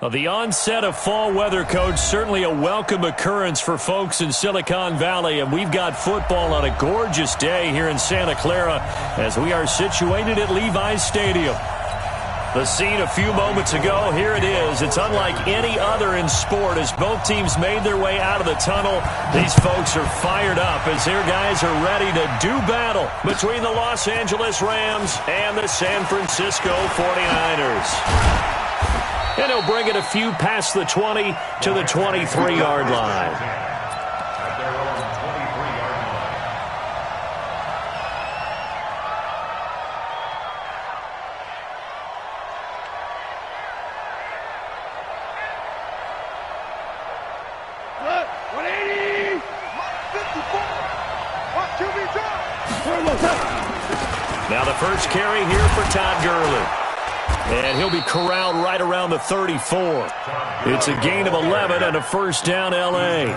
Well, the onset of fall weather, Coach, certainly a welcome occurrence for folks in Silicon Valley, and we've got football on a gorgeous day here in Santa Clara as we are situated at Levi's Stadium. The scene a few moments ago, here it is. It's unlike any other in sport as both teams made their way out of the tunnel. These folks are fired up as their guys are ready to do battle between the Los Angeles Rams and the San Francisco 49ers. And he'll bring it a few past the 20 to the 23-yard line. Now the first carry here for Todd Gurley. And he'll be corralled right around the 34. It's a gain of 11 and a first down, L.A.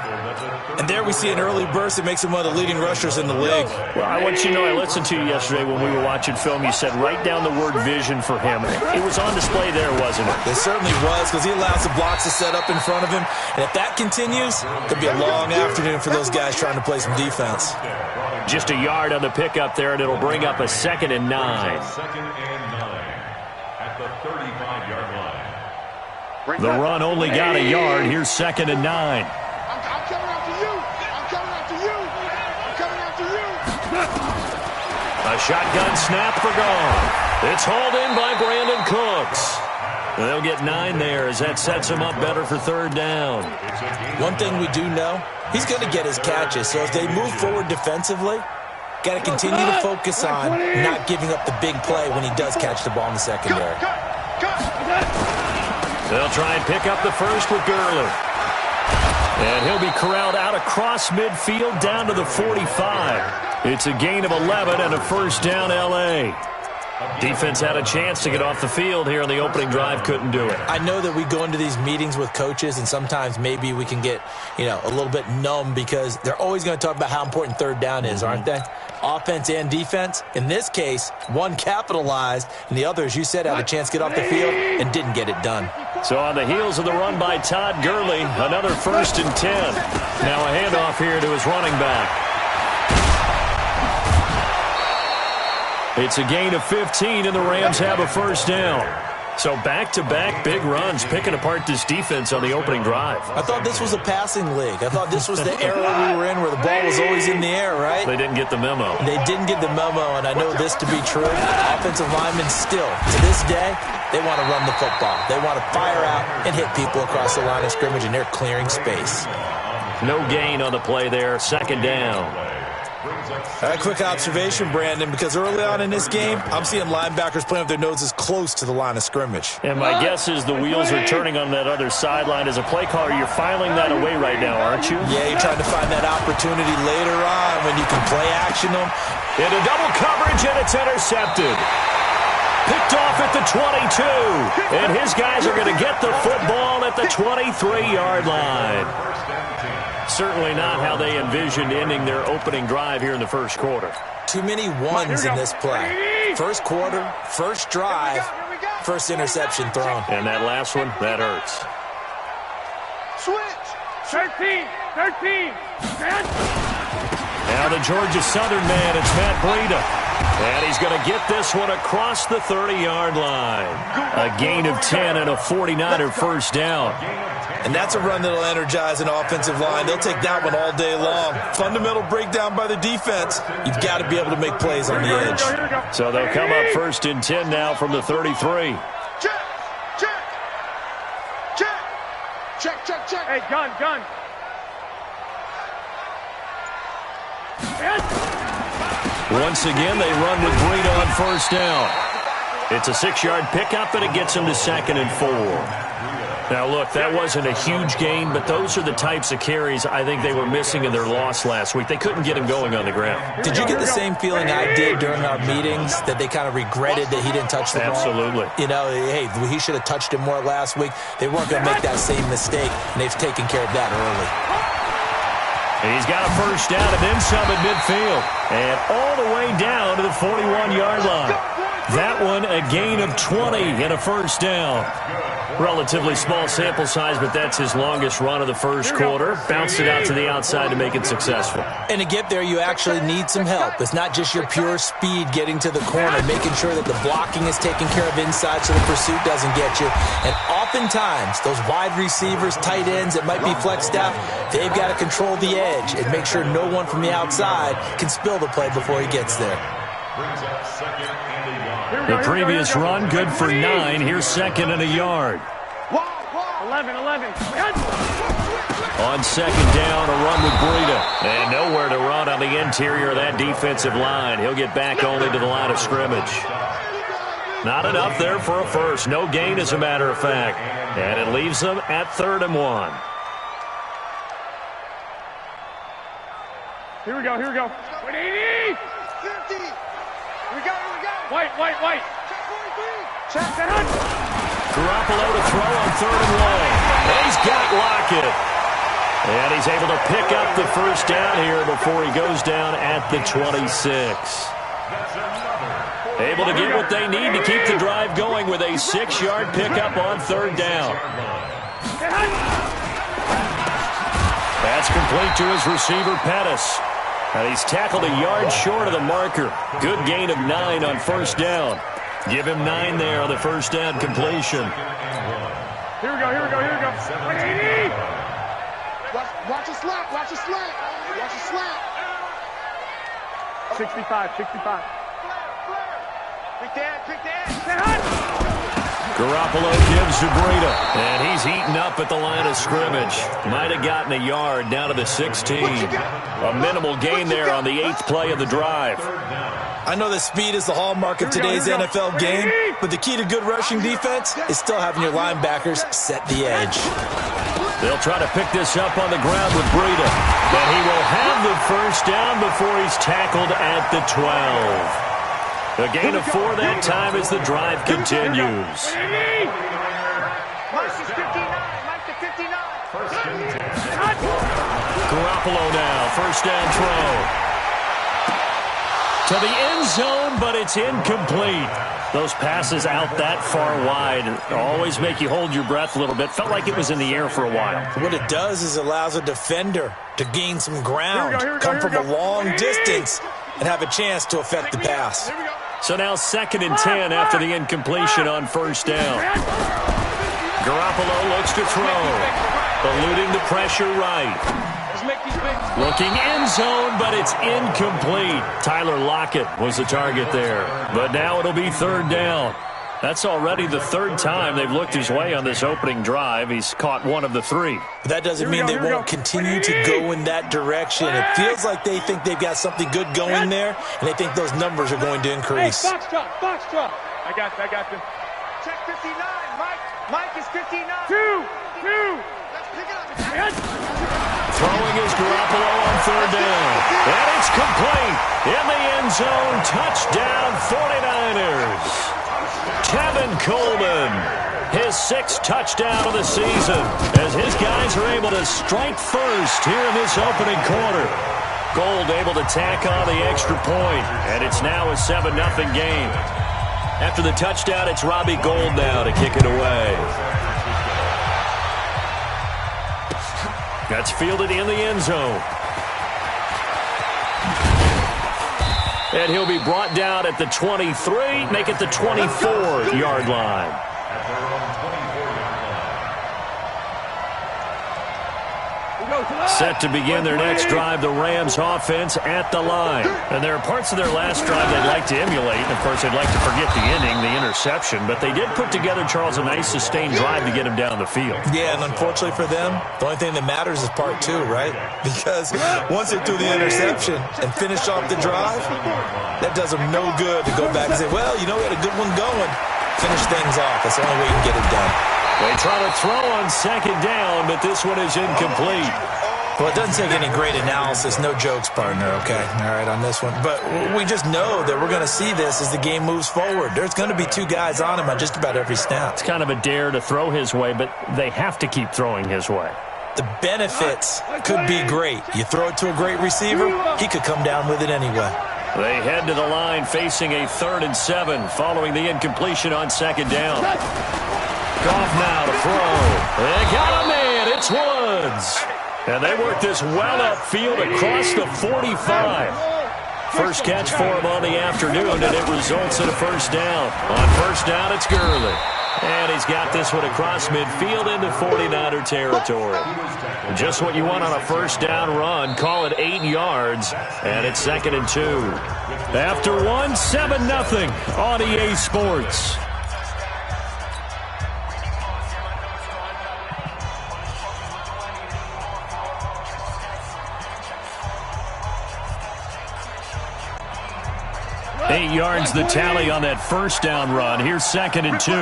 And there we see an early burst that makes him one of the leading rushers in the league. Well, I want you to know, I listened to you yesterday when we were watching film. You said write down the word vision for him. It was on display there, wasn't it? It certainly was, because he allows the blocks to set up in front of him. And if that continues, it'll be a long afternoon for those guys trying to play some defense. Just a yard on the pickup there, and it'll bring up a 2nd and 9. At the 35-yard line. The run only got a yard. Here's 2nd and 9. I'm coming after you. I'm coming after you. I'm coming after you. A shotgun snap for gone. It's hauled in by Brandon Cooks. They'll get 9 there as that sets him up better for 3rd down. One thing we do know, he's going to get his catches. So if they move forward defensively, got to continue to focus on not giving up the big play when he does catch the ball in the secondary. They'll try and pick up the first with Gurley. And he'll be corralled out across midfield down to the 45. It's a gain of 11 and a first down, L.A. Defense had a chance to get off the field here on the opening drive, couldn't do it. I know that we go into these meetings with coaches, and sometimes maybe we can get, a little bit numb because they're always going to talk about how important 3rd down is, aren't they? Offense and defense. In this case, one capitalized, and the other, as you said, had a chance to get off the field and didn't get it done. So on the heels of the run by Todd Gurley, another 1st and 10. Now a handoff here to his running back. It's a gain of 15, and the Rams have a first down. So back-to-back big runs, picking apart this defense on the opening drive. I thought this was a passing league. I thought this was the era we were in where the ball was always in the air, right? They didn't get the memo. They didn't get the memo, and I know this to be true. Offensive linemen still, to this day, they want to run the football. They want to fire out and hit people across the line of scrimmage, and they're clearing space. No gain on the play there, 2nd down. A quick observation, Brandon, because early on in this game, I'm seeing linebackers playing with their noses close to the line of scrimmage. And my guess is the wheels are turning on that other sideline. As a play caller, you're filing that away right now, aren't you? Yeah, you're trying to find that opportunity later on when you can play action them. Into double coverage, and it's intercepted. Picked off at the 22. And his guys are going to get the football at the 23-yard line. Certainly not how they envisioned ending their opening drive here in the first quarter. Too many ones in this play. First quarter, first drive, first interception thrown. And that last one, that hurts. Switch. 13. Now the Georgia Southern man, it's Matt Breida. And he's going to get this one across the 30-yard line. A gain of 10 and a 49er first down. And that's a run that'll energize an offensive line. They'll take that one all day long. Fundamental breakdown by the defense. You've got to be able to make plays on the edge. So they'll come up 1st and 10 now from the 33. Check. Hey, gun. Once again, they run with Breida on first down. It's a 6-yard pickup, and it gets them to 2nd and 4. Now, look, that wasn't a huge gain, but those are the types of carries I think they were missing in their loss last week. They couldn't get him going on the ground. Did you get the same feeling I did during our meetings, that they kind of regretted that he didn't touch the ball? Absolutely. Hey, he should have touched it more last week. They weren't going to make that same mistake, and they've taken care of that early. And he's got a first down and then some at midfield. And all the way down to the 41-yard line. That one a gain of 20 and a first down. Relatively small sample size, but that's his longest run of the first quarter. Bounced it out to the outside to make it successful. And to get there, you actually need some help. It's not just your pure speed getting to the corner, making sure that the blocking is taken care of inside so the pursuit doesn't get you. And oftentimes, those wide receivers, tight ends that might be flexed out, they've got to control the edge and make sure no one from the outside can spill the play before he gets there. The previous run, good for 9. Here's second and a yard. 11. On second down, a run with Breida. And nowhere to run on the interior of that defensive line. He'll get back only to the line of scrimmage. Not enough there for a first. No gain, as a matter of fact. And it leaves them at 3rd and 1. Here we go. 180. 50. We go. White. Check. Garoppolo to throw on 3rd and 1. And he's got Lockett. And he's able to pick up the first down here before he goes down at the 26. Able to get what they need to keep the drive going with a 6-yard pickup on 3rd down. That's complete to his receiver, Pettis. And he's tackled a yard short of the marker. Good gain of 9 on first down. Give him 9 there on the first down completion. Here we go. 180. Watch a slant. 65. Quick dad. Garoppolo gives to Breida, and he's eaten up at the line of scrimmage. Might have gotten a yard down to the 16. A minimal gain there on the 8th play of the drive. I know that speed is the hallmark of today's NFL game, but the key to good rushing defense is still having your linebackers set the edge. They'll try to pick this up on the ground with Breida, but he will have the first down before he's tackled at the 12. A gain of 4 that time as the drive continues. Mike is 59. Garoppolo now, first down throw. To the end zone, but it's incomplete. Those passes out that far wide always make you hold your breath a little bit. Felt like it was in the air for a while. What it does is it allows a defender to gain some ground, come from a long distance, and have a chance to affect the pass. So now 2nd and 10 after the incompletion on first down. Garoppolo looks to throw. Eluding the pressure right. Looking end zone, but it's incomplete. Tyler Lockett was the target there. But now it'll be 3rd down. That's already the 3rd time they've looked his way on this opening drive. He's caught 1 of the 3. But that doesn't mean they won't continue to go in that direction. It feels like they think they've got something good going there, and they think those numbers are going to increase. Box truck. I got you. Check 59. Mike is 59. 2. Let's pick it up. Throwing is Garoppolo on 3rd down. And it's complete. In the end zone, touchdown 49ers. Tevin Coleman, his 6th touchdown of the season, as his guys are able to strike first here in this opening quarter. Gold able to tack on the extra point, and it's now a 7-0 game. After the touchdown, it's Robbie Gould now to kick it away. That's fielded in the end zone. And he'll be brought down at the 23, make it the 24-yard line. Set to begin their next drive, the Rams offense at the line. And there are parts of their last drive they'd like to emulate. And, of course, they'd like to forget the inning, the interception. But they did put together, Charles, a nice sustained drive to get him down the field. Yeah, and unfortunately for them, the only thing that matters is part 2, right? Because once they threw the interception and finished off the drive, that does them no good to go back and say, well, you know, we had a good one going. Finish things off. That's the only way you can get it done. They try to throw on 2nd down, but this one is incomplete. Well, it doesn't take any great analysis. No jokes, partner, okay? All right, on this one. But we just know that we're going to see this as the game moves forward. There's going to be 2 guys on him on just about every snap. It's kind of a dare to throw his way, but they have to keep throwing his way. The benefits could be great. You throw it to a great receiver, he could come down with it anyway. They head to the line facing a 3rd and 7 following the incompletion on 2nd down. Goff now to throw. They got a man. It's Woods. And they work this well upfield across the 45. First catch for him on the afternoon, and it results in a 1st down. On 1st down, it's Gurley. And he's got this one across midfield into 49er territory. Just what you want on a 1st down run. Call it 8 yards, and it's 2nd and 2. After one, 7-0 on EA Sports. Eight yards the tally on that 1st down run. Here's 2nd and 2.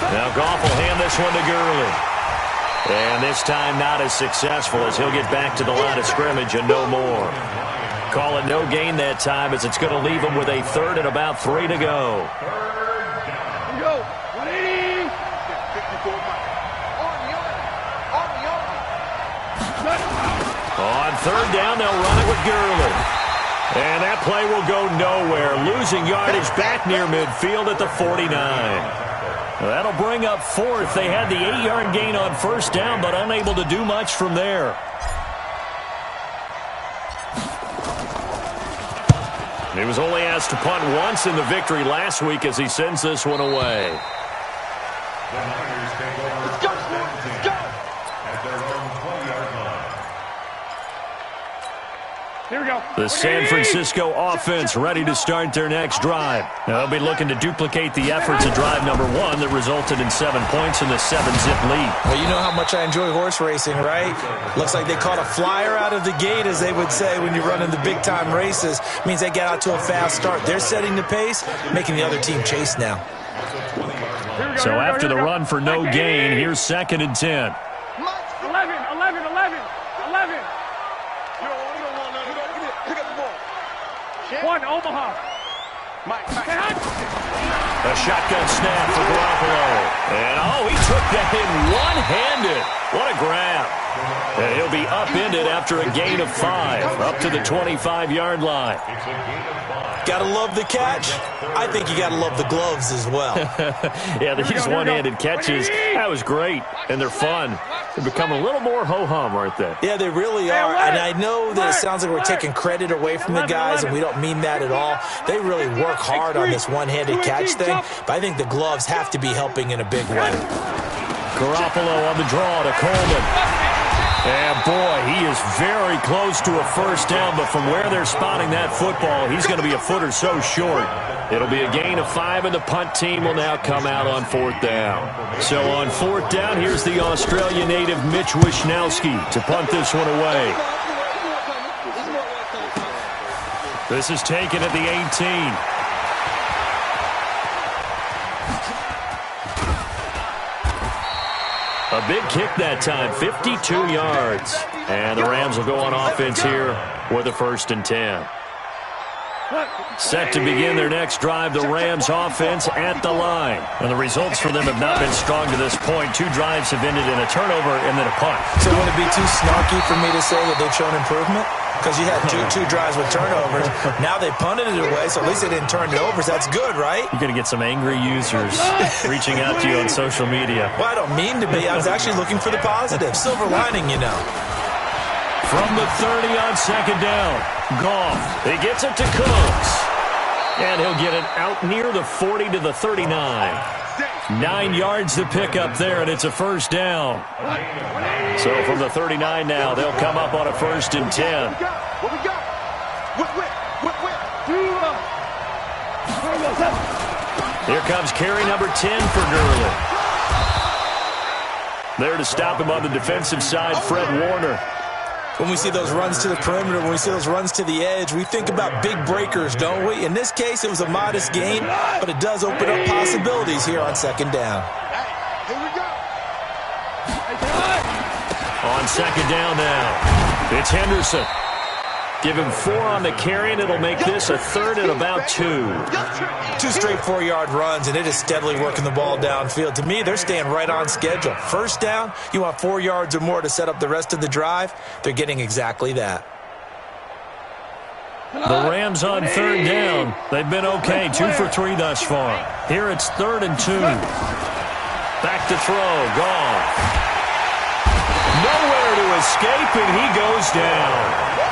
Now Goff will hand this one to Gurley. And this time not as successful as he'll get back to the line of scrimmage and no more. Call it no gain that time as it's going to leave him with a 3rd and about 3 to go. Here we go. 180. 54 On 3rd down, they'll run it with Gurley. And that play will go nowhere. Losing yardage back near midfield at the 49. That'll bring up 4th. They had the 8-yard gain on 1st down, but unable to do much from there. He was only asked to punt once in the victory last week as he sends this one away. Here we go. The San Francisco offense ready to start their next drive. They'll be looking to duplicate the efforts of drive number 1 that resulted in 7 points in the 7-zip lead. Well, you know how much I enjoy horse racing, right? Looks like they caught a flyer out of the gate, as they would say when you're running the big-time races. Means they get out to a fast start. They're setting the pace, making the other team chase now. So after the run for no gain, here's 2nd and 10. 11. One, Omaha. A shotgun snap for Garoppolo. And, he took that in one-handed. What a grab. And he'll be upended after a gain of 5, up to the 25-yard line. Gotta love the catch. I think you gotta love the gloves as well. Yeah, these one-handed catches, that was great, and they're fun. They're becoming a little more ho-hum, aren't they? Yeah, they really are, and I know that it sounds like we're taking credit away from the guys, and we don't mean that at all. They really work hard on this one-handed catch thing, but I think the gloves have to be helping in a big way. Garoppolo on the draw to Coleman. And, boy, he is very close to a 1st down, but from where they're spotting that football, he's going to be a foot or so short. It'll be a gain of 5, and the punt team will now come out on 4th down. So on 4th down, here's the Australia native Mitch Wishnowski to punt this one away. This is taken at the 18. A big kick that time, 52 yards. And the Rams will go on offense here with a 1st and 10. Set to begin their next drive, the Rams offense at the line. And the results for them have not been strong to this point. 2 drives have ended in a turnover and then a punt. So would it be too snarky for me to say that they've shown improvement? Because you had two drives with turnovers. Now they punted it away, so at least they didn't turn it over. So that's good, right? You're going to get some angry users reaching out to you on social media. Well, I don't mean to be. I was actually looking for the positive. Silver lining, you know. From the 30 on 2nd down, Goff. He gets it to Cooks. And he'll get it out near the 40 to the 39. 9 yards to pick up there, and it's a 1st down. So from the 39 now, they'll come up on a 1st and 10. Here comes carry number 10 for Gurley. There to stop him on the defensive side, Fred Warner. When we see those runs to the perimeter, when we see those runs to the edge, we think about big breakers, don't we? In this case, it was a modest gain, but it does open up possibilities here on 2nd down. Here we go. On 2nd down now, it's Henderson. Give him 4 on the carry, and it'll make this a 3rd and about 2. 2 straight 4-yard runs, and it is steadily working the ball downfield. To me, they're staying right on schedule. 1st down, you want 4 yards or more to set up the rest of the drive. They're getting exactly that. The Rams on third down. They've been okay, 2 for 3 thus far. Here it's 3rd and 2. Back to throw, gone. Nowhere to escape, and he goes down.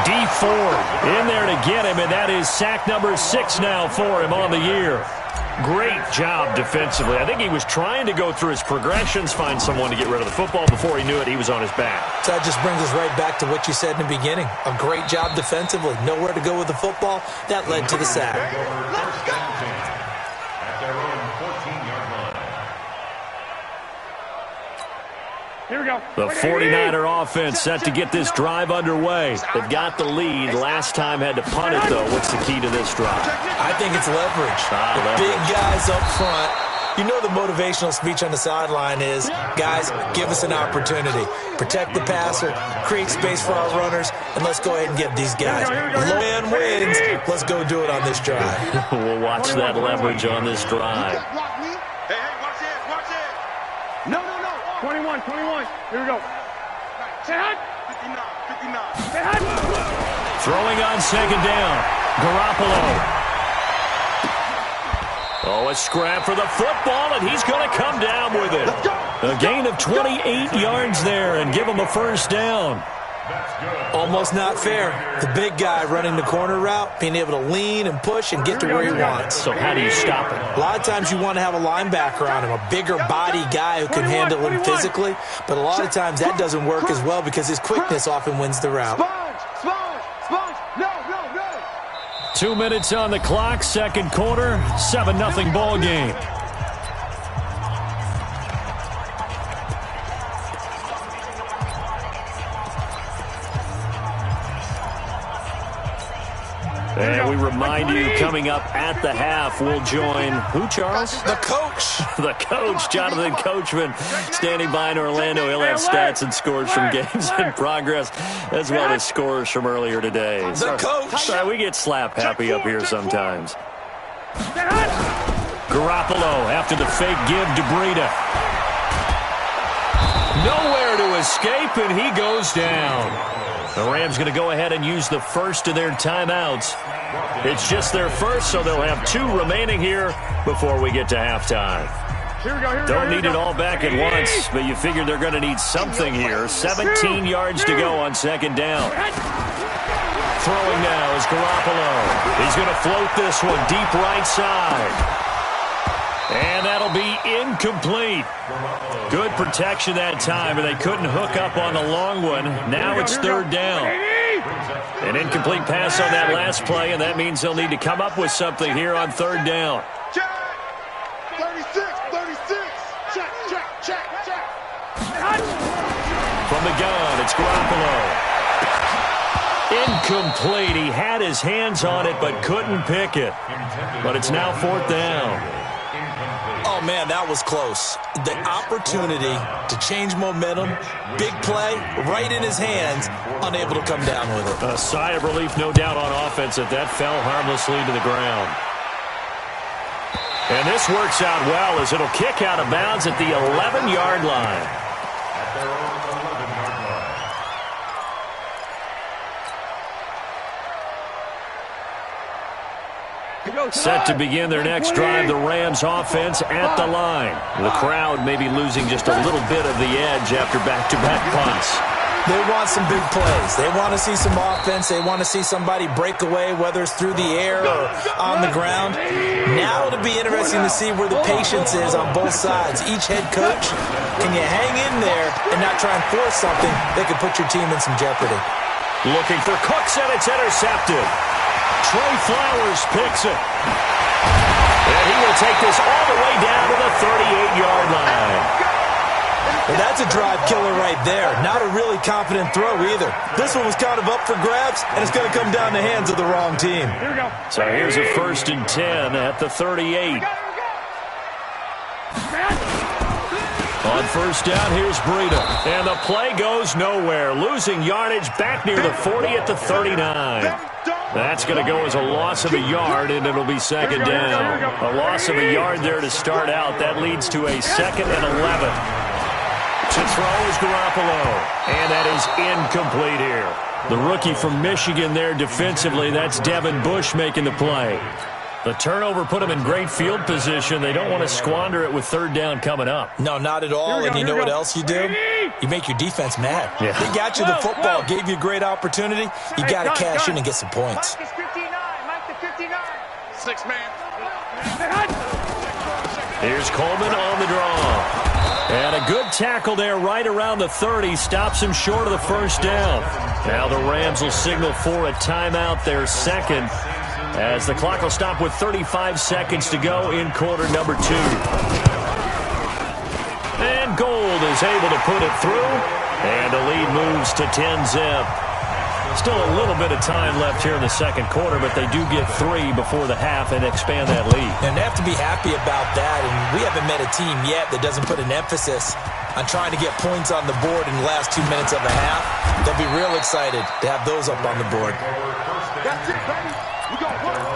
D Ford in there to get him, and that is sack number 6 now for him on the year. Great job defensively. I think he was trying to go through his progressions, find someone to get rid of the football. Before he knew it, he was on his back. So that just brings us right back to what you said in the beginning. A great job defensively. Nowhere to go with the football. That led to the sack. At their own 14-yard line. Here we go. The 49er offense set to get this drive underway. They've got the lead. Last time had to punt it, though. What's the key to this drive? I think it's leverage. The big guys up front. You know the motivational speech on the sideline is, guys, give us an opportunity. Protect the passer, create space for our runners, and let's go ahead and get these guys. Low man wins. Let's go do it on this drive. We'll watch that leverage on this drive. Hey, watch it. No. 21. Here we go. Say hut. 59. Say hut. Throwing on second down. Garoppolo. Oh, a scrap for the football, and he's going to come down with it. A gain of 28 yards there and give him a first down. Almost not fair. The big guy running the corner route, being able to lean and push and get to where he wants. So how do you stop it? A lot of times you want to have a linebacker on him, a bigger body guy who can handle him physically, but a lot of times that doesn't work as well because his quickness often wins the route. Sponge. No. 2 minutes on the clock, second quarter, 7-0 ball game. And we remind you, coming up at the half, we'll join who, Charles? The coach. The coach, Jonathan Coachman, standing by in Orlando. He'll have stats and scores from games in progress, as well as scores from earlier today. The coach. Sorry, we get slap happy up here sometimes. Garoppolo after the fake give to Breida. Nowhere to escape, and he goes down. The Rams going to go ahead and use the first of their timeouts. It's just their first, so they'll have 2 remaining here before we get to halftime. Here we go. Don't need it all back at once, but you figure they're going to need something here. 17 yards to go on second down. Throwing now is Garoppolo. He's going to float this one deep right side. And that'll be incomplete. Good protection that time, and they couldn't hook up on the long one. Now it's third down. An incomplete pass on that last play, and that means they'll need to come up with something here on third down. Check. 36. Check. From the gun, it's Garoppolo. Incomplete. He had his hands on it but couldn't pick it. But it's now fourth down. Oh, man, that was close. The opportunity to change momentum, big play, right in his hands, unable to come down with it. A sigh of relief, no doubt, on offense that fell harmlessly to the ground. And this works out well as it'll kick out of bounds at the 11-yard line. At their own 11-yard line. Set to begin their next drive, the Rams offense at the line. The crowd may be losing just a little bit of the edge after back-to-back punts. They want some big plays. They want to see some offense. They want to see somebody break away, whether it's through the air or on the ground. Now it'll be interesting to see where the patience is on both sides. Each head coach, can you hang in there and not try and force something that could put your team in some jeopardy? Looking for Cooks, and it's intercepted. Trey Flowers picks it. And he will take this all the way down to the 38-yard line. Well, that's a drive killer right there. Not a really confident throw either. This one was kind of up for grabs, and it's going to come down the hands of the wrong team. Here we go. So here's a 1st and 10 at the 38. On first down, here's Breida. And the play goes nowhere. Losing yardage back near the 40 at the 39. That's going to go as a loss of a yard, and it'll be second down. A loss of a yard there to start out. That leads to a 2nd and 11. To throw is Garoppolo. And that is incomplete here. The rookie from Michigan there defensively. That's Devin Bush making the play. The turnover put them in great field position. They don't want to squander it with third down coming up. No, not at all. And you know what else you do? You make your defense mad. Yeah. They got you the football, gave you a great opportunity. You got to cash in and get some points. Mike is 59. Mike is 59. 6 man. Here's Coleman on the draw. And a good tackle there right around the 30. Stops him short of the first down. Now the Rams will signal for a timeout, their second, as the clock will stop with 35 seconds to go in quarter number 2. And Gold is able to put it through. And the lead moves to 10-zip. Still a little bit of time left here in the second quarter, but they do get 3 before the half and expand that lead. And they have to be happy about that. And we haven't met a team yet that doesn't put an emphasis on trying to get points on the board in the last 2 minutes of a half. They'll be real excited to have those up on the board. That's it, baby. We got one.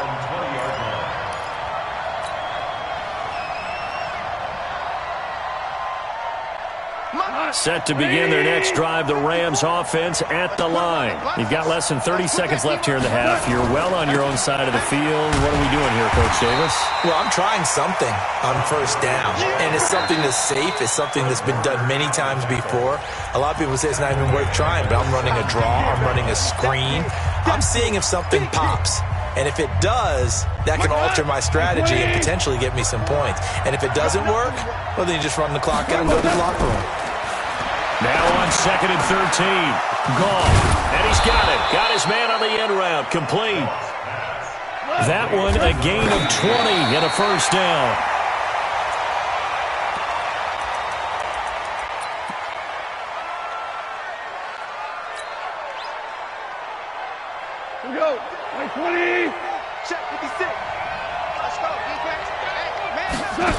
Set to begin their next drive, the Rams offense at the line. You've got less than 30 seconds left here in the half. You're well on your own side of the field. What are we doing here, Coach Davis? Well, I'm trying something on first down, and it's something that's safe. It's something that's been done many times before. A lot of people say it's not even worth trying, but I'm running a draw. I'm running a screen. I'm seeing if something pops. And if it does, that can alter my strategy and potentially get me some points. And if it doesn't work, well, then you just run the clock out and go to the locker room. Now on 2nd and 13. Goff. And he's got it. Got his man on the end route. Complete. That one a gain of 20 and a first down. Here we go. 20. Check 56. Let's go, defense. Hey, man.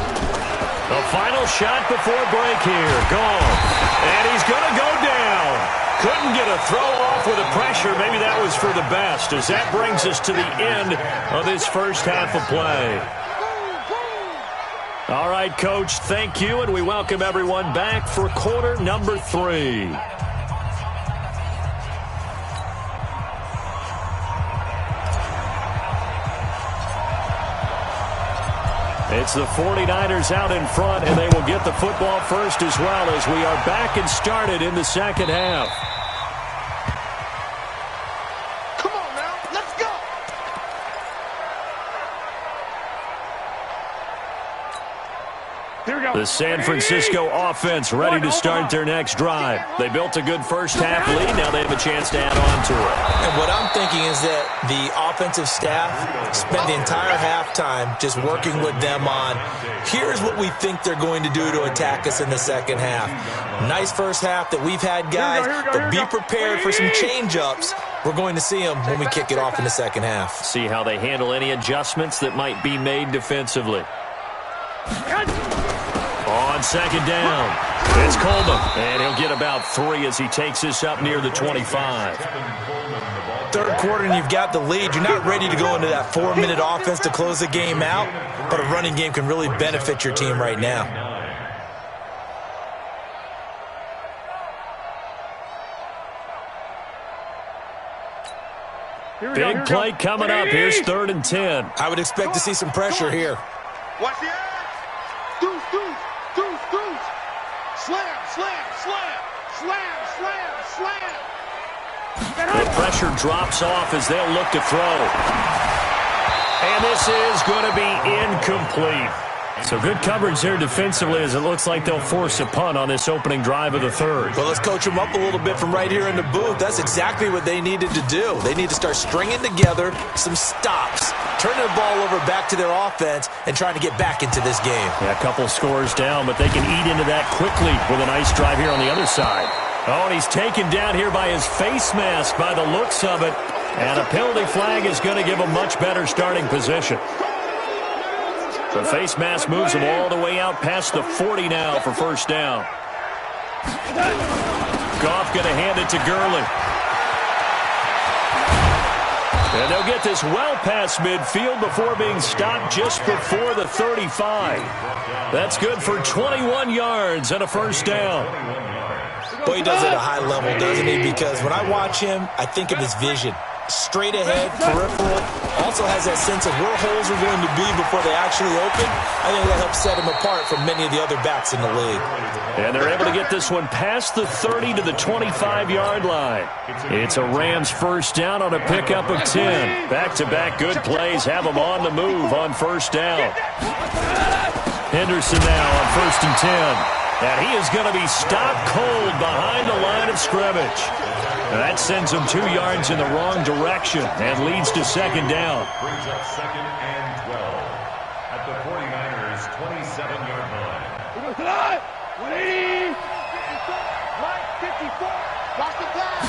The final shot before break here. Goff. And he's going to go down. Couldn't get a throw off with the pressure. Maybe that was for the best, as that brings us to the end of this first half of play. All right, Coach, thank you, and we welcome everyone back for quarter number 3. It's the 49ers out in front, and they will get the football first as well, as we are back and started in the second half. Come on now, let's go. Here we go. The San Francisco offense ready to start their next drive. They built a good first half lead. Now they have a chance to add on to it. And what I'm thinking is that the offensive staff spent the entire halftime just working with them on, here's what we think they're going to do to attack us in the second half. Nice first half that we've had, guys, but be prepared for some change-ups. We're going to see them when we kick it off in the second half. See how they handle any adjustments that might be made defensively. On second down, it's Coleman, and he'll get about 3 as he takes this up near the 25. Third quarter and you've got the lead. You're not ready to go into that 4-minute offense to close the game out, but a running game can really benefit your team right now. Big play coming up. Here's 3rd and 10. I would expect to see some pressure here. Watch the eyes. Deuce. Slam. The pressure drops off as they'll look to throw. And this is going to be incomplete. So good coverage there defensively, as it looks like they'll force a punt on this opening drive of the third. Well, let's coach them up a little bit from right here in the booth. That's exactly what they needed to do. They need to start stringing together some stops, turning the ball over back to their offense, and trying to get back into this game. Yeah, a couple scores down, but they can eat into that quickly with a nice drive here on the other side. Oh, and he's taken down here by his face mask by the looks of it. And a penalty flag is going to give a much better starting position. The face mask moves him all the way out past the 40 now for first down. Goff going to hand it to Gurley. And they'll get this well past midfield before being stopped just before the 35. That's good for 21 yards and a first down. Boy, he does it at a high level, doesn't he? Because when I watch him, I think of his vision. Straight ahead, peripheral. Also has that sense of where holes are going to be before they actually open. I think that helps set him apart from many of the other backs in the league. And they're able to get this one past the 30 to the 25-yard line. It's a Rams first down on a pickup of 10. Back-to-back good plays have them on the move on first down. Henderson now on 1st and 10. And he is going to be stopped cold behind the line of scrimmage. And that sends him 2 yards in the wrong direction and leads to second down. Brings up 2nd and 12 at the 49ers' 27-yard line. We go to the line. 180. Mike, 54. Watch the pass.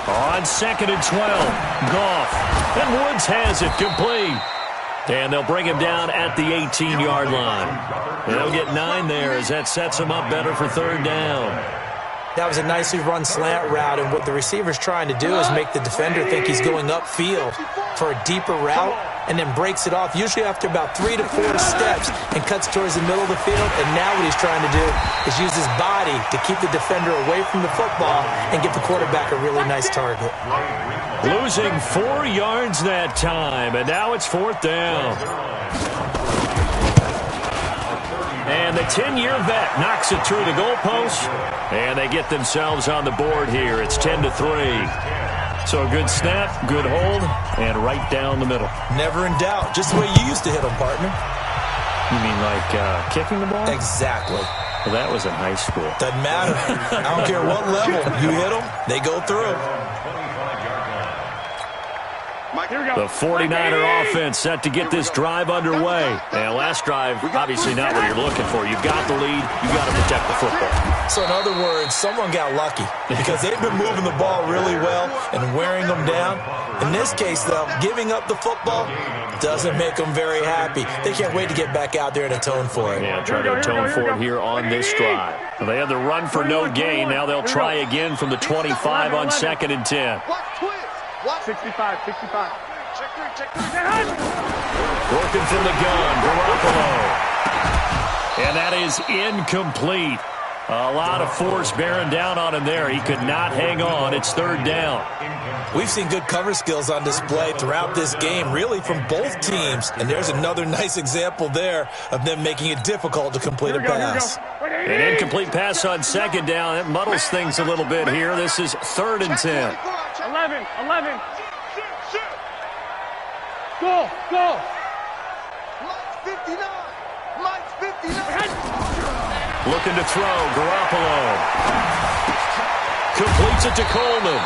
On 2nd and 12, Goff. And Woods has it complete. And they'll bring him down at the 18-yard line. They'll get 9 there as that sets him up better for third down. That was a nicely run slant route, and what the receiver's trying to do is make the defender think he's going upfield for a deeper route and then breaks it off, usually after about 3 to 4 steps, and cuts towards the middle of the field. And now what he's trying to do is use his body to keep the defender away from the football and give the quarterback a really nice target. Losing 4 yards that time, and now it's 4th down. And the 10-year vet knocks it through the goalpost, and they get themselves on the board here. It's 10-3. So a good snap, good hold, and right down the middle. Never in doubt. Just the way you used to hit them, partner. You mean like kicking the ball? Exactly. Well, that was in high school. Doesn't matter. I don't care what level. You hit them, they go through. The 49er offense set to get this drive underway. And last drive, obviously not what you're looking for. You've got the lead. You've got to protect the football. So in other words, someone got lucky because they've been moving the ball really well and wearing them down. In this case, though, giving up the football doesn't make them very happy. They can't wait to get back out there and atone for it. Yeah, trying to atone for it here on this drive. Well, they had the run for no gain. Now they'll try again from the 25 on 2nd and 10. 65, 65. Check 3. Working from the gun, Garoppolo. And that is incomplete. A lot of force bearing down on him there. He could not hang on. It's 3rd down. We've seen good cover skills on display throughout this game, really from both teams. And there's another nice example there of them making it difficult to complete a pass. An incomplete pass on 2nd down. It muddles things a little bit here. This is 3rd and 10. 11. Go. Mike's 59. Looking to throw, Garoppolo. Completes it to Coleman.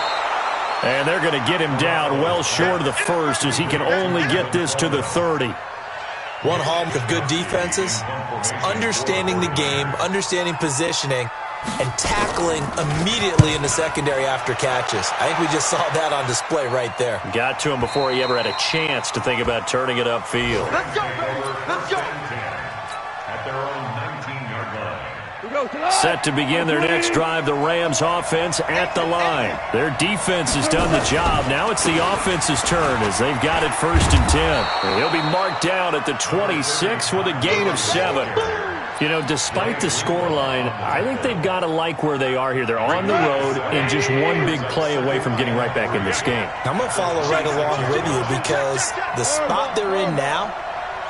And they're going to get him down well short of the first as he can only get this to the 30. One hallmark of good defenses is understanding the game, understanding positioning, and tackling immediately in the secondary after catches. I think we just saw that on display right there. Got to him before he ever had a chance to think about turning it upfield. Let's go, baby. Let's go. At their own 19-yard line. Set to begin their next drive, the Rams offense at the line. Their defense has done the job. Now it's the offense's turn as they've got it 1st and 10. And he'll be marked down at the 26 with a gain of 7. You know, despite the scoreline, I think they've got to like where they are here. They're on the road and just one big play away from getting right back in this game. I'm going to follow right along with you because the spot they're in now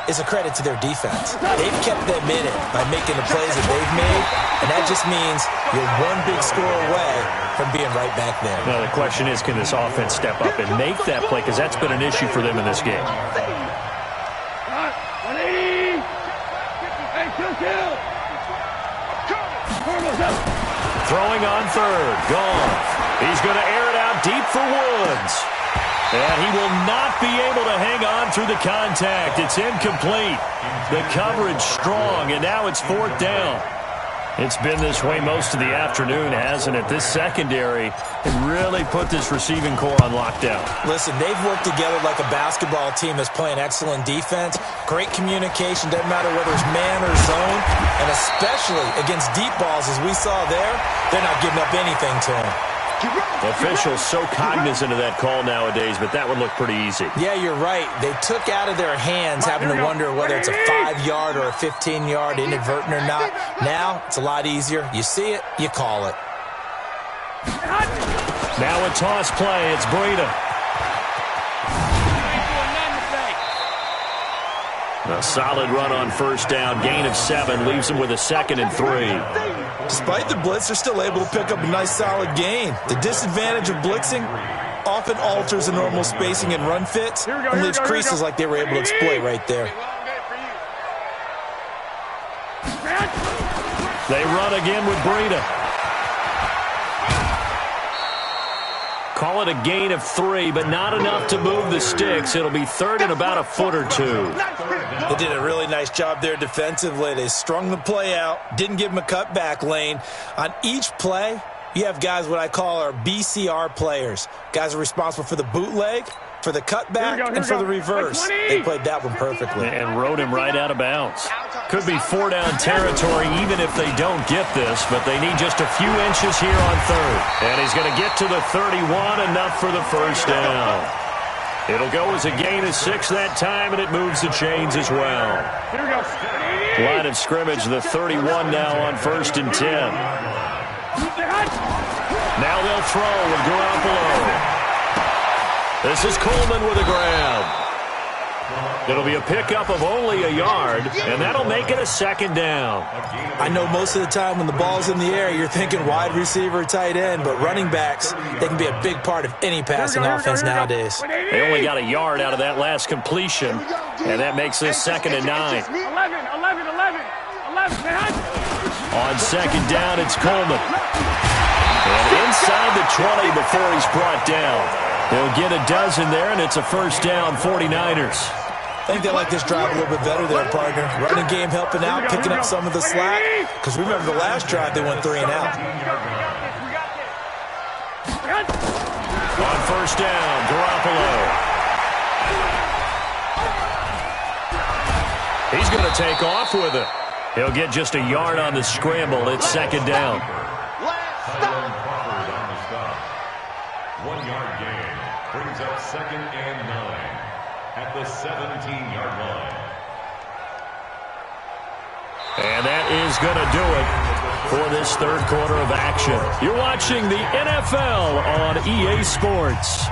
is a credit to their defense. They've kept them in it by making the plays that they've made, and that just means you're one big score away from being right back there. Now, the question is, can this offense step up and make that play? Because that's been an issue for them in this game. 180. Hey, kill. Throwing on 3rd. Gone. He's going to air it out deep for Woods. And he will not be able to hang on through the contact. It's incomplete. The coverage strong, and now it's 4th down. It's been this way most of the afternoon, hasn't it? This secondary can really put this receiving core on lockdown. Listen, they've worked together like a basketball team that's playing excellent defense. Great communication, doesn't matter whether it's man or zone. And especially against deep balls, as we saw there, they're not giving up anything to them. Officials so cognizant of that call nowadays, but that would look pretty easy. Yeah, you're right. They took out of their hands having to wonder whether it's a 5-yard or a 15-yard inadvertent or not. Now, it's a lot easier. You see it, you call it. Now a toss play. It's Breida. A solid run on first down. Gain of 7 leaves them with a 2nd and 3. Despite the blitz, they're still able to pick up a nice solid gain. The disadvantage of blitzing often alters the normal spacing and run fits and leaves creases like they were able to exploit right there. They run again with Breida. Call it a gain of 3, but not enough to move the sticks. It'll be 3rd and about a foot or 2. They did a really nice job there defensively. They strung the play out, didn't give them a cutback lane. On each play, you have guys what I call our BCR players. Guys are responsible for the bootleg, for the cutback, and for the reverse. They played that one perfectly. And rode him right out of bounds. Could be 4-down territory even if they don't get this, but they need just a few inches here on 3rd. And he's going to get to the 31, enough for the first down. It'll go as a gain of 6 that time, and it moves the chains as well. Line of scrimmage, the 31 now on 1st and 10. Now they'll throw with Garoppolo. This is Coleman with a grab. It'll be a pickup of only a yard, and that'll make it a 2nd down. I know most of the time when the ball's in the air, you're thinking wide receiver, tight end, but running backs, they can be a big part of any passing offense nowadays. They only got a yard out of that last completion, and that makes this 2nd and 9. 11. On 2nd down, it's Coleman. And inside the 20 before he's brought down. They'll get a dozen there, and it's a first down, 49ers. I think they like this drive a little bit better there, partner. Running game helping out, picking up some of the slack. Because remember the last drive, they went 3 and out. On first down, Garoppolo. He's going to take off with it. He'll get just a yard on the scramble. It's 2nd down. 1 yard gain brings up 2nd and 9 at the 17-yard line. And that is going to do it for this 3rd quarter of action. You're watching the NFL on EA Sports.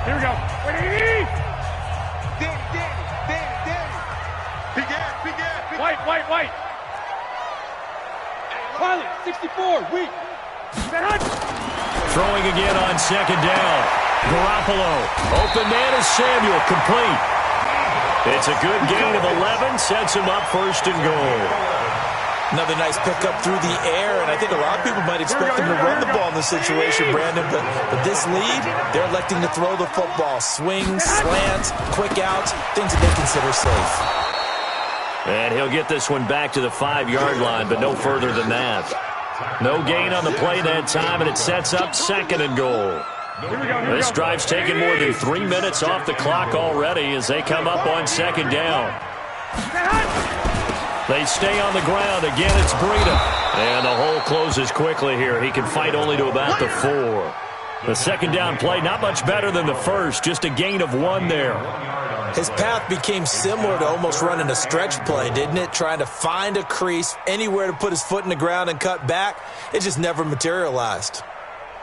Here we go. Danny. Big ass. White. Pilot, 64, weak. Throwing again on 2nd down. Garoppolo. Open man is Samuel, complete. It's a good gain of 11, sets him up 1st and goal. Another nice pickup through the air, and I think a lot of people might expect them to run the ball in this situation, Brandon, but this lead, they're electing to throw the football. Swings, slants, quick outs, things that they consider safe. And he'll get this one back to the 5-yard line, but no further than that. No gain on the play that time, and it sets up 2nd and goal. This drive's taken more than 3 minutes off the clock already as they come up on 2nd down. They stay on the ground. Again, it's Breida. And the hole closes quickly here. He can fight only to about the 4. The 2nd down play, not much better than the first, just a gain of 1 there. His path became similar to almost running a stretch play, didn't it? Trying to find a crease, anywhere to put his foot in the ground and cut back. It just never materialized.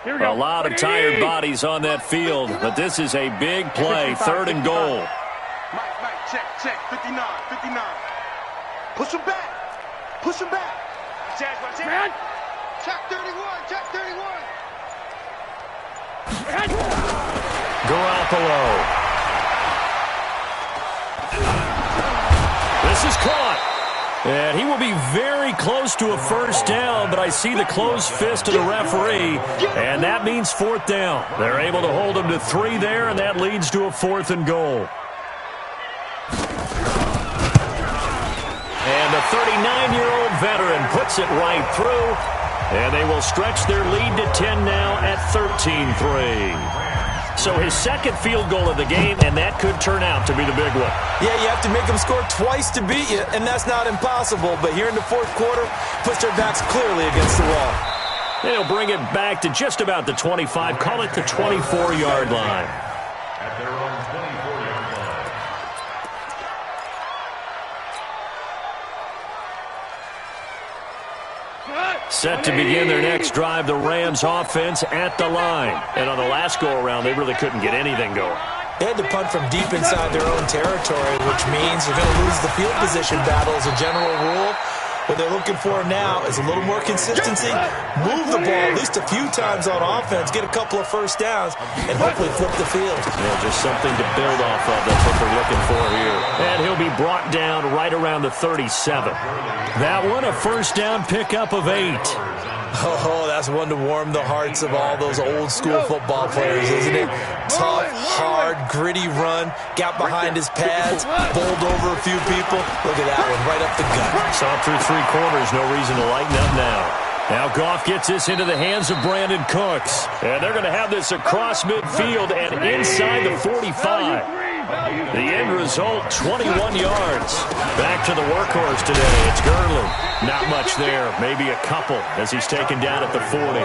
A lot of tired bodies on that field, but this is a big play, 3rd and goal. Mike, check, 59. Push him back. Man. Check 31. Garoppolo. This is caught. And he will be very close to a first down, but I see the closed fist of the referee, and that means 4th down. They're able to hold him to 3 there, and that leads to a 4th and goal. And the 39-year-old veteran puts it right through, and they will stretch their lead to 10 now at 13-3. So his 2nd field goal of the game, and that could turn out to be the big one. Yeah, you have to make them score twice to beat you, and that's not impossible. But here in the 4th quarter, puts their backs clearly against the wall. They'll bring it back to just about the 25, call it the 24-yard line. At their own 24-yard line. set to begin their next drive, the Rams offense at the line. And on the last go-around, they really couldn't get anything going. They had to punt from deep inside their own territory, which means they're going to lose the field position battle as a general rule. What they're looking for now is a little more consistency, move the ball at least a few times on offense, get a couple of first downs, and hopefully flip the field. Yeah, just something to build off of. That's what they're looking for here. And he'll be brought down right around the 37. That one, a first down pickup of 8. Oh, that's one to warm the hearts of all those old-school football players, isn't it? Tough, hard, gritty run, got behind his pads, bowled over a few people. Look at that one, right up the gut. Saw through 3 quarters, no reason to lighten up now. Now Goff gets this into the hands of Brandon Cooks. And they're going to have this across midfield and inside the 45. The end result, 21 yards. Back to the workhorse today. It's Gurley. Not much there. Maybe a couple as he's taken down at the 40.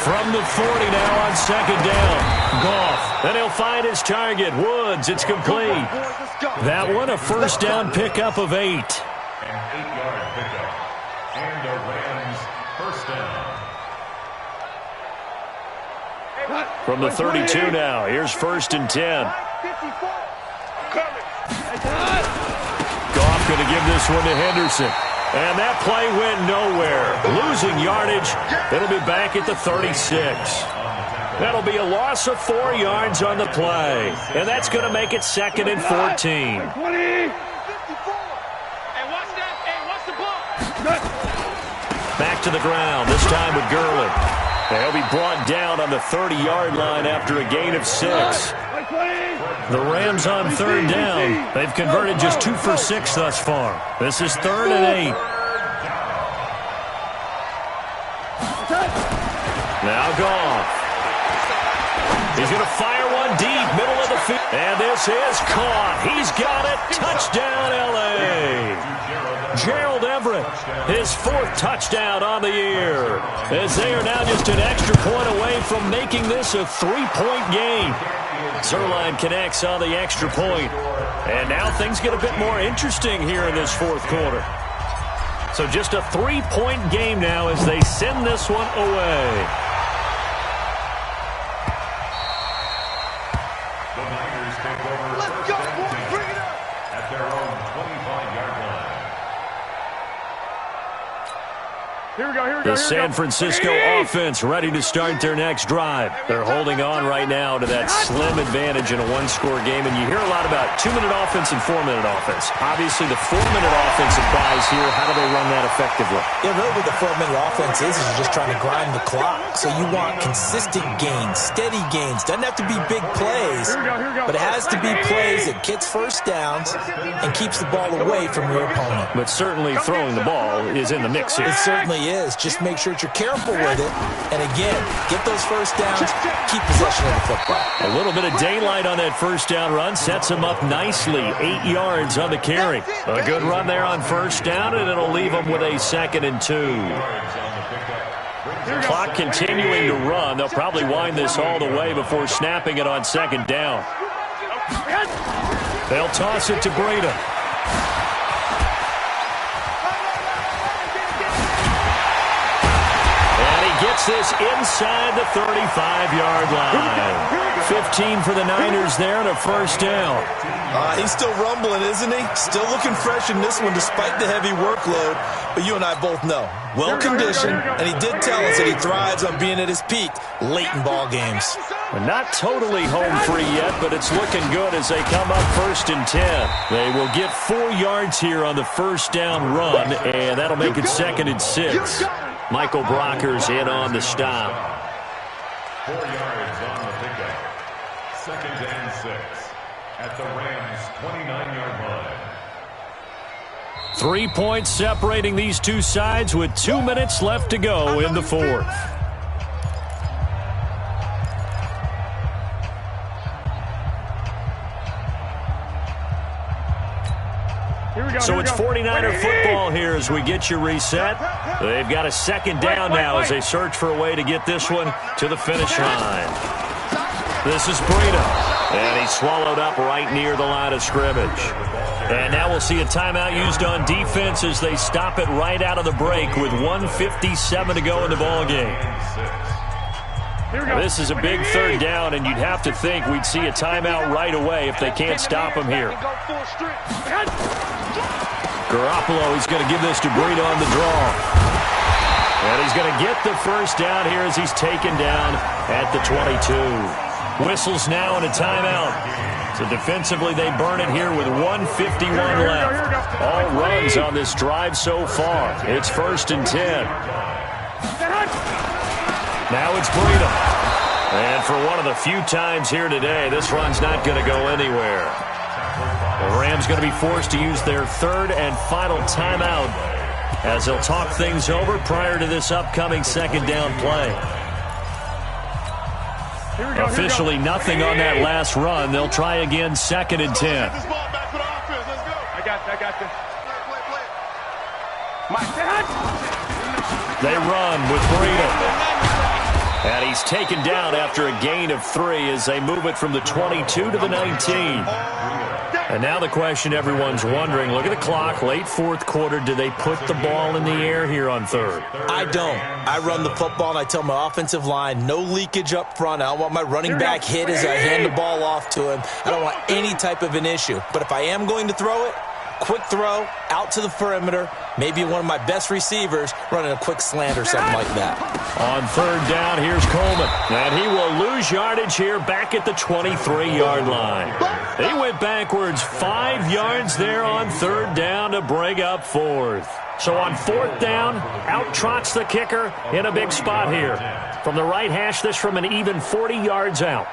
From the 40 now on second down. Goff. Then he'll find his target. Woods. It's complete. That one, a first down pickup of 8. An 8-yard pickup. And a Rams first down. From the 32 now. Here's first and 10. Goff going to give this one to Henderson. And that play went nowhere. Losing yardage. It'll be back at the 36. That'll be a loss of 4 yards on the play. And that's going to make it second and 14. Back to the ground, this time with Gurley. He'll be brought down on the 30-yard line after a gain of 6. The Rams on third down. They've converted just 2 for 6 thus far. This is 3rd and 8. Now Goff. He's going to fire one deep, middle of the field. And this is caught. He's got it. Touchdown, L.A. Gerald Everett, his 4th touchdown on the year. As they are now just an extra point away from making this a 3-point game. Zerline connects on the extra point. And now things get a bit more interesting here in this 4th quarter. So just a 3-point game now as they send this one away. The Niners take over. Let's go, bring it up. At their own 25-yard line. Here we go. The San Francisco offense ready to start their next drive. They're holding on right now to that slim advantage in a 1-score game. And you hear a lot about 2-minute offense and 4-minute offense. Obviously, the 4-minute offense applies here. How do they run that effectively? Yeah, really what the 4-minute offense is you're just trying to grind the clock. So you want consistent gains, steady gains. Doesn't have to be big plays, but it has to be plays that gets first downs and keeps the ball away from your opponent. But certainly throwing the ball is in the mix here. It certainly is. Just make sure that you're careful with it. And again, get those first downs, keep possession of the football. A little bit of daylight on that first down run sets him up nicely. 8 yards on the carry. A good run there on first down, and it'll leave him with a 2nd and 2. Clock continuing to run. They'll probably wind this all the way before snapping it on 2nd down. They'll toss it to Breida. Gets this inside the 35-yard line. 15 for the Niners there and a first down. He's still rumbling, isn't he? Still looking fresh in this one despite the heavy workload. But you and I both know, well-conditioned, and he did tell us that he thrives on being at his peak late in ball games. Not totally home free yet, but it's looking good as they come up 1st and 10. They will get 4 yards here on the first down run, and that'll make it 2nd and 6. Michael Brockers in on the stop. 4 yards on the pickup. 2nd and 6 at the Rams' 29-yard line. 3 points separating these two sides with 2 minutes left to go in the 4th. So it's 49er football here as we get you reset. They've got a 2nd down now as they search for a way to get this one to the finish line. This is Breida. And he's swallowed up right near the line of scrimmage. And now we'll see a timeout used on defense as they stop it right out of the break with 1:57 to go in the ballgame. This is a big third down, and you'd have to think we'd see a timeout right away if they can't stop him here. Garoppolo, he's going to give this to Breida on the draw. And he's going to get the first down here as he's taken down at the 22. Whistles now and a timeout. So defensively, they burn it here with 1:51 left. All runs on this drive so far. It's 1st and 10. Now it's Breida. And for one of the few times here today, this run's not going to go anywhere. The Rams going to be forced to use their third and final timeout as they'll talk things over prior to this upcoming second down play. Officially nothing on that last run. They'll try again 2nd and 10. I got this. They run with Breida. And he's taken down after a gain of 3 as they move it from the 22 to the 19. And now the question everyone's wondering, look at the clock, late 4th quarter, do they put the ball in the air here on 3rd? I don't. I run the football and I tell my offensive line, no leakage up front. I don't want my running back hit as I hand the ball off to him. I don't want any type of an issue. But if I am going to throw it, quick throw, out to the perimeter, maybe one of my best receivers running a quick slant or something like that. On 3rd down, here's Coleman. And he will lose yardage here back at the 23-yard line. He went backwards 5 yards there on 3rd down to bring up 4th. So on 4th down, out trots the kicker in a big spot here. From the right hash, this from an even 40 yards out.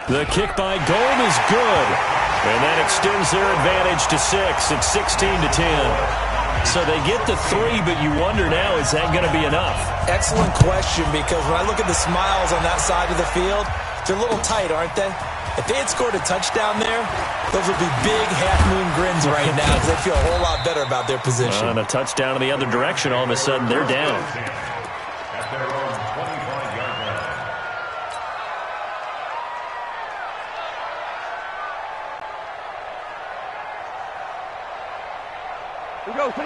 The kick by Gold is good. And that extends their advantage to 6. It's 16 to 10. So they get the 3, but you wonder now, is that going to be enough? Excellent question, because when I look at the smiles on that side of the field, they're a little tight, aren't they? If they had scored a touchdown there, those would be big half-moon grins right now because they feel a whole lot better about their position. And a touchdown in the other direction, all of a sudden they're down. At their own 25-yard line.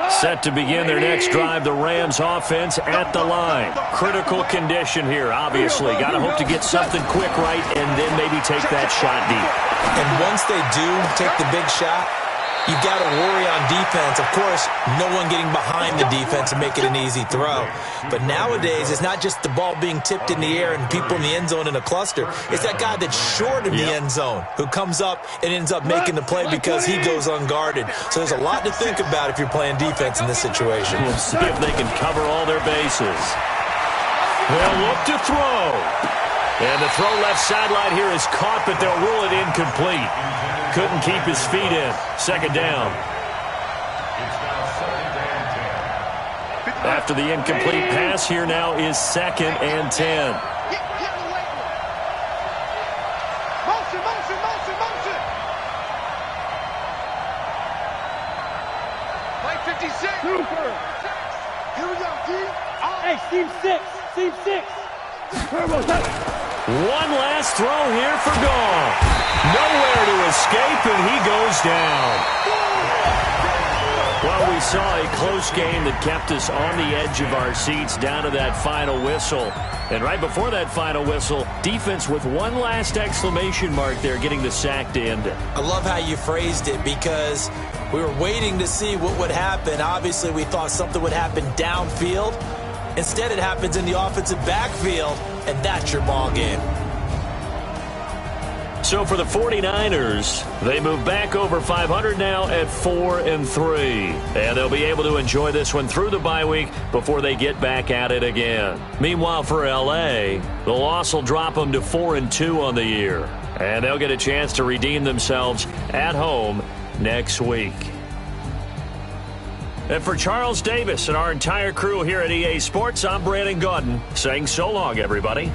Set to begin their next drive, the Rams offense at the line. Critical condition here, obviously. Got to hope to get something quick right and then maybe take that shot deep. And once they do take the big shot, you've got to worry on defense. Of course, no one getting behind the defense and make it an easy throw. But nowadays, it's not just the ball being tipped in the air and people in the end zone in a cluster. It's that guy that's short in the end zone who comes up and ends up making the play because he goes unguarded. So there's a lot to think about if you're playing defense in this situation. We'll see if they can cover all their bases. They'll look to throw. And the throw left sideline here is caught, but they'll rule it incomplete. Couldn't keep his feet in. 2nd down. After the incomplete pass, here now is 2nd and 10. Motion, motion, motion, motion. Play 56. Super. Here we go, D. Hey, Team 6. Team 6. Turbo, One last throw here for Gall. Nowhere to escape, and he goes down. Well, we saw a close game that kept us on the edge of our seats down to that final whistle. And right before that final whistle, defense with one last exclamation mark there, getting the sack to end it. I love how you phrased it because we were waiting to see what would happen. Obviously, we thought something would happen downfield. Instead, it happens in the offensive backfield, and that's your ball game. So for the 49ers, they move back over 500 now at 4-3. And they'll be able to enjoy this one through the bye week before they get back at it again. Meanwhile, for L.A., the loss will drop them to 4-2 on the year. And they'll get a chance to redeem themselves at home next week. And for Charles Davis and our entire crew here at EA Sports, I'm Brandon Gaudin saying so long, everybody.